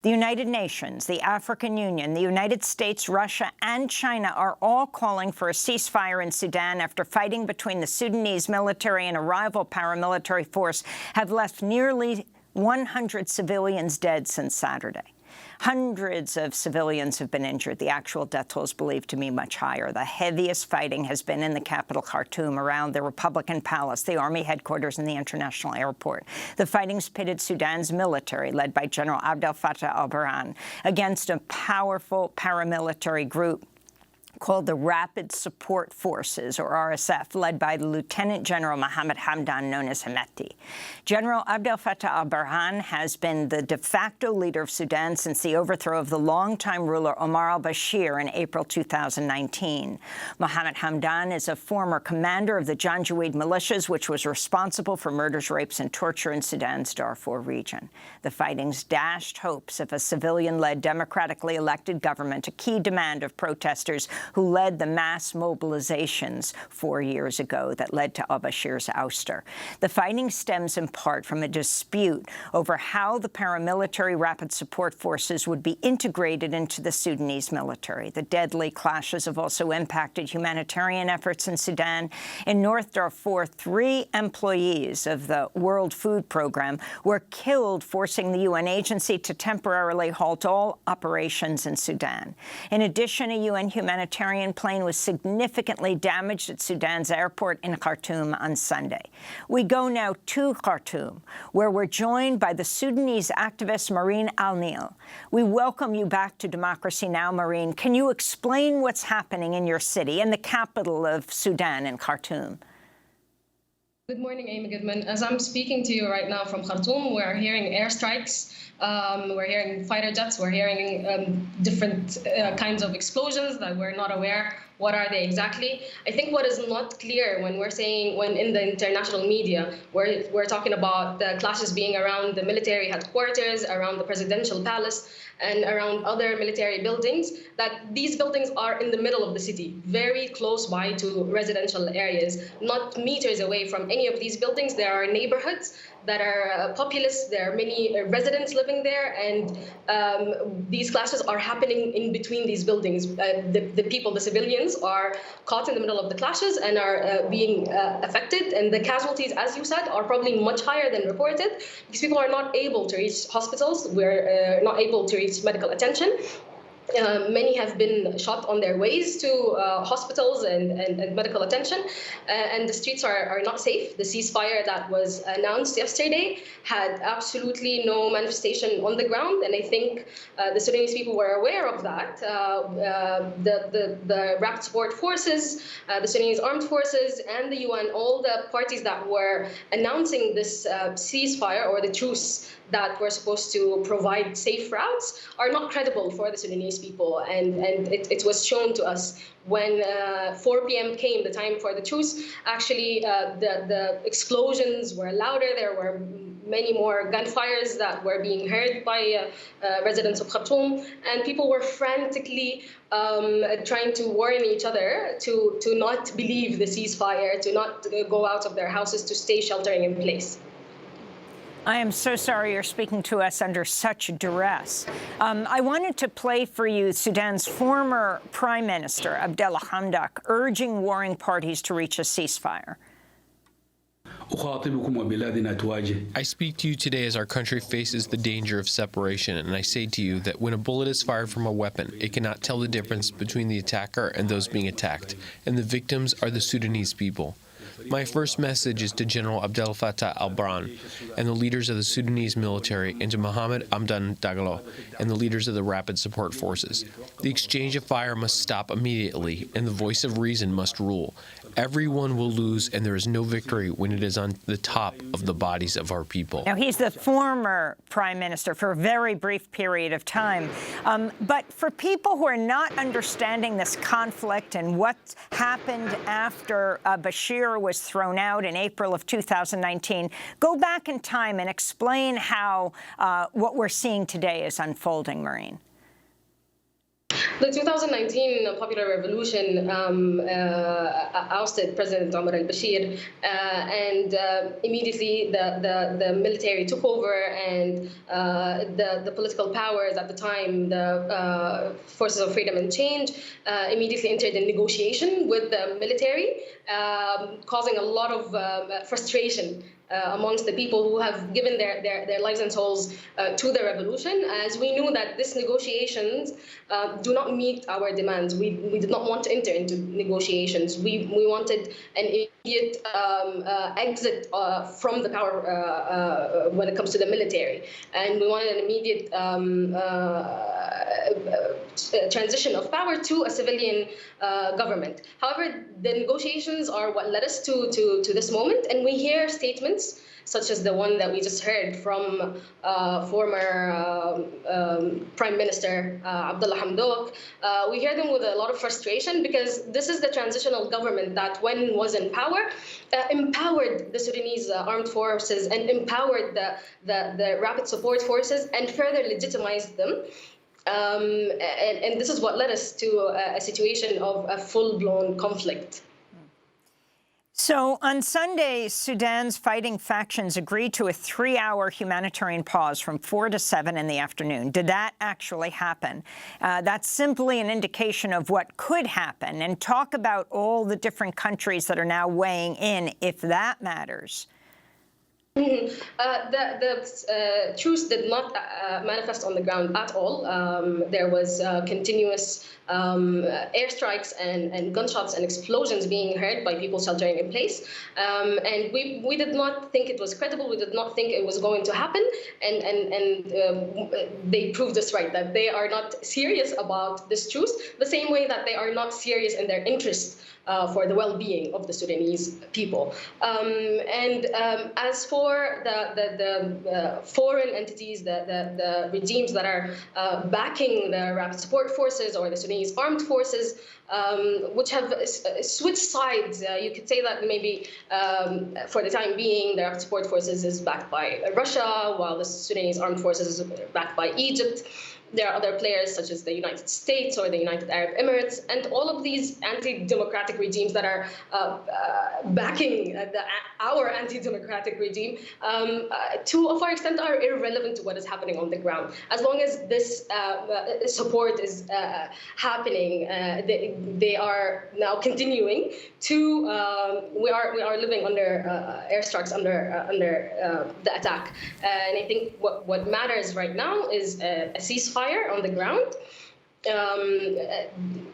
The United Nations, the African Union, the United States, Russia, and China are all calling for a ceasefire in Sudan after fighting between the Sudanese military and a rival paramilitary force have left nearly 100 civilians dead since Saturday. Hundreds of civilians have been injured. The actual death toll is believed to be much higher. The heaviest fighting has been in the capital, Khartoum, around the Republican Palace, the army headquarters, and the international airport. The fighting's pitted Sudan's military, led by General Abdel Fattah al-Burhan, against a powerful paramilitary group called the Rapid Support Forces, or RSF, led by Lieutenant General Mohammed Hamdan, known as Hemeti. General Abdel Fattah al-Burhan has been the de facto leader of Sudan since the overthrow of the longtime ruler Omar al-Bashir in April 2019. Mohammed Hamdan is a former commander of the Janjaweed militias, which was responsible for murders, rapes, and torture in Sudan's Darfur region. The fighting's dashed hopes of a civilian-led, democratically elected government, a key demand of protesters who led the mass mobilizations 4 years ago that led to al-Bashir's ouster. The fighting stems in part from a dispute over how the paramilitary Rapid Support Forces would be integrated into the Sudanese military. The deadly clashes have also impacted humanitarian efforts in Sudan. In North Darfur, 3 employees of the World Food Program were killed, forcing the UN agency to temporarily halt all operations in Sudan. In addition, a UN humanitarian plane was significantly damaged at Sudan's airport in Khartoum on Sunday. We go now to Khartoum, where we're joined by the Sudanese activist Marine Alneel. We welcome you back to Democracy Now!, Marine. Can you explain what's happening in your city, in the capital of Sudan, in Khartoum? Good morning, Amy Goodman. As I'm speaking to you right now from Khartoum, we're hearing airstrikes. We're hearing fighter jets. We're hearing different kinds of explosions that we're not aware. What are they exactly? I think what is not clear when we're saying, when in the international media, we're talking about the clashes being around the military headquarters, around the presidential palace, and around other military buildings, that these buildings are in the middle of the city, very close by to residential areas. Not meters away from any of these buildings, there are neighborhoods that are populous. There are many residents living there, and these clashes are happening in between these buildings. The people, the civilians, are caught in the middle of the clashes and are being affected, and the casualties, as you said, are probably much higher than reported because people are not able to reach hospitals. We're not able to reach medical attention. Many have been shot on their ways to hospitals and medical attention, and the streets are not safe. The ceasefire that was announced yesterday had absolutely no manifestation on the ground, and I think the Sudanese people were aware of that. The Rapid Support Forces, the Sudanese Armed Forces, and the UN, all the parties that were announcing this ceasefire or the truce that were supposed to provide safe routes are not credible for the Sudanese people. And it was shown to us when 4 p.m. came, the time for the truce. Actually, the explosions were louder. There were many more gunfires that were being heard by residents of Khartoum, and people were frantically trying to warn each other to not believe the ceasefire, to not go out of their houses, to stay sheltering in place. I am so sorry you're speaking to us under such duress. I wanted to play for you Sudan's former Prime Minister, Abdallah Hamdok, urging warring parties to reach a ceasefire. I speak to you today as our country faces the danger of separation, and I say to you that when a bullet is fired from a weapon, it cannot tell the difference between the attacker and those being attacked, and the victims are the Sudanese people. My first message is to General Abdel Fattah al-Burhan and the leaders of the Sudanese military, and to Mohammed Hamdan Dagalo and the leaders of the Rapid Support Forces. The exchange of fire must stop immediately, and the voice of reason must rule. Everyone will lose, and there is no victory when it is on the top of the bodies of our people. Now, he's the former prime minister for a very brief period of time. But for people who are not understanding this conflict and what happened after Bashir was thrown out in April of 2019, go back in time and explain how what we're seeing today is unfolding, Marine. The 2019 popular revolution ousted President Omar al-Bashir, and immediately the military took over, and the political powers at the time, the Forces of Freedom and Change, immediately entered in negotiation with the military, causing a lot of frustration amongst the people who have given their lives and souls to the revolution, as we knew that these negotiations do not meet our demands. We did not want to enter into negotiations. We wanted an immediate exit from the power when it comes to the military, and we wanted an immediate transition of power to a civilian government. However, the negotiations are what led us to this moment, and we hear statements such as the one that we just heard from former Prime Minister Abdullah Hamdok. We hear them with a lot of frustration, because this is the transitional government that, when was in power, empowered the Sudanese armed forces and empowered the rapid support forces and further legitimized them. And this is what led us to a situation of a full-blown conflict. So on Sunday, Sudan's fighting factions agreed to a 3-hour humanitarian pause from 4 to 7 in the afternoon. Did that actually happen? That's simply an indication of what could happen. And talk about all the different countries that are now weighing in, if that matters. The truce did not manifest on the ground at all. There was continuous airstrikes and gunshots and explosions being heard by people sheltering in place. And we did not think it was credible. We did not think it was going to happen. And they proved us right, that they are not serious about this truce, the same way that they are not serious in their interest for the well-being of the Sudanese people. As for the foreign entities, the regimes that are backing the rapid support forces or the Sudanese armed forces, which have switched sides, you could say that maybe for the time being, the rapid support forces is backed by Russia, while the Sudanese armed forces is backed by Egypt. There are other players such as the United States or the United Arab Emirates, and all of these anti-democratic regimes that are backing our anti-democratic regime, to a far extent, are irrelevant to what is happening on the ground. As long as this support is happening, they are now continuing to. We are living under airstrikes, under the attack, and I think what matters right now is a ceasefire on the ground.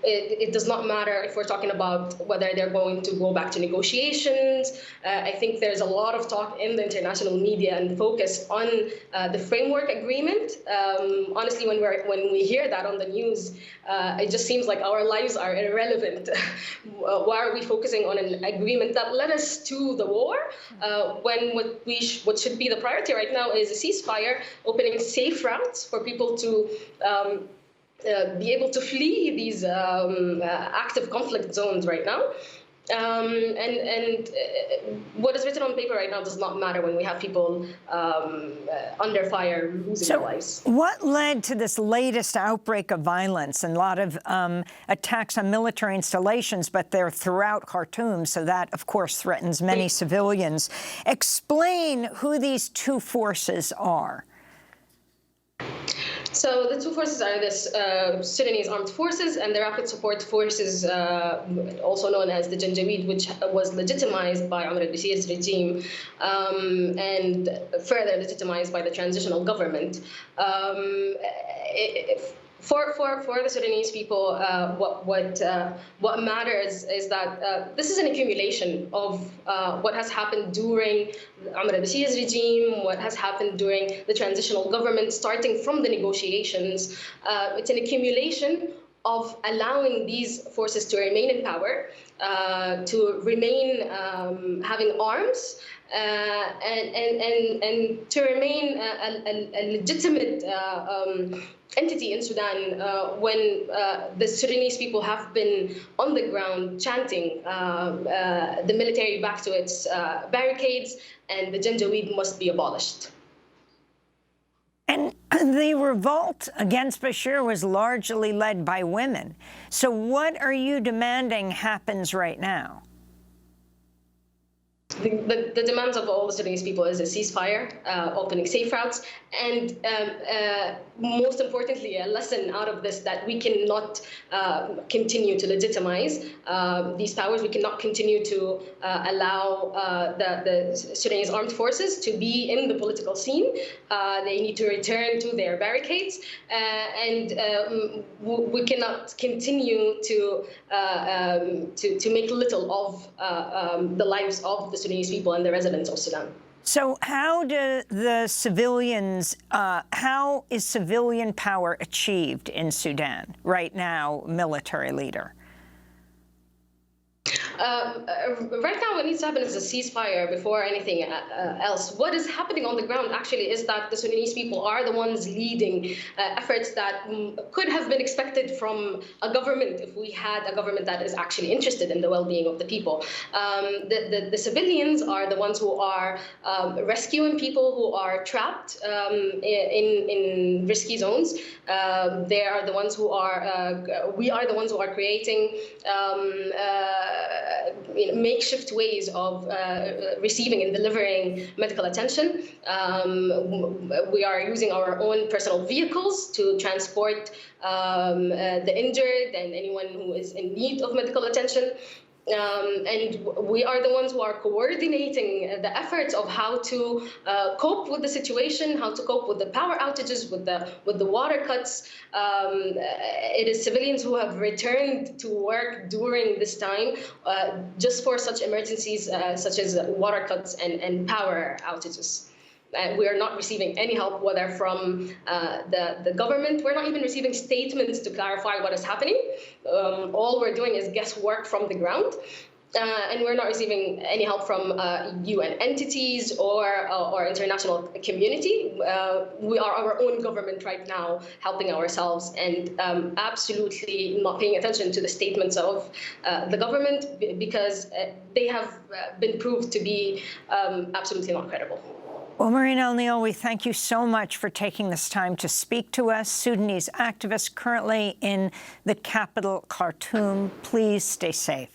It does not matter if we're talking about whether they're going to go back to negotiations. I think there's a lot of talk in the international media and focus on the framework agreement. Honestly, when we hear that on the news, it just seems like our lives are irrelevant. Why are we focusing on an agreement that led us to the war, when what should be the priority right now is a ceasefire, opening safe routes for people to be able to flee these active conflict zones right now. And what is written on paper right now does not matter when we have people under fire losing their lives. What led to this latest outbreak of violence and a lot of attacks on military installations, but they're throughout Khartoum, so that, of course, threatens many civilians. Explain who these two forces are. So the two forces are this Sudanese armed forces and the rapid support forces, also known as the Janjaweed, which was legitimized by Omar al-Bashir's regime and further legitimized by the transitional government. For the Sudanese people, what matters is that this is an accumulation of what has happened during Omar al-Bashir's regime, what has happened during the transitional government, starting from the negotiations. It's an accumulation of allowing these forces to remain in power, to remain having arms, and to remain a legitimate entity in Sudan when the Sudanese people have been on the ground chanting the military back to its barricades and the Janjaweed must be abolished. And The revolt against Bashir was largely led by women. So what are you demanding happens right now? The demands of all the Sudanese people is a ceasefire, opening safe routes, and most importantly, a lesson out of this that we cannot continue to legitimize these powers. We cannot continue to allow the Sudanese armed forces to be in the political scene. They need to return to their barricades, and we cannot continue to make little of the lives of the Sudanese people and the residents of Sudan. So how do the civilians, how is civilian power achieved in Sudan right now, military leader? Right now, what needs to happen is a ceasefire before anything else. What is happening on the ground actually is that the Sudanese people are the ones leading efforts that could have been expected from a government if we had a government that is actually interested in the well-being of the people. The civilians are the ones who are rescuing people who are trapped in risky zones. They are the ones who are, we are the ones who are creating makeshift ways of receiving and delivering medical attention. We are using our own personal vehicles to transport the injured and anyone who is in need of medical attention. And we are the ones who are coordinating the efforts of how to cope with the situation, how to cope with the power outages, with the water cuts. It is civilians who have returned to work during this time just for such emergencies such as water cuts and power outages. We are not receiving any help, whether from the government. We're not even receiving statements to clarify what is happening. All we're doing is guesswork from the ground. And we're not receiving any help from UN entities or international community. We are our own government right now, helping ourselves and absolutely not paying attention to the statements of the government because they have been proved to be absolutely not credible. Well, Marine Alneel, we thank you so much for taking this time to speak to us. Sudanese activists currently in the capital, Khartoum. Please stay safe.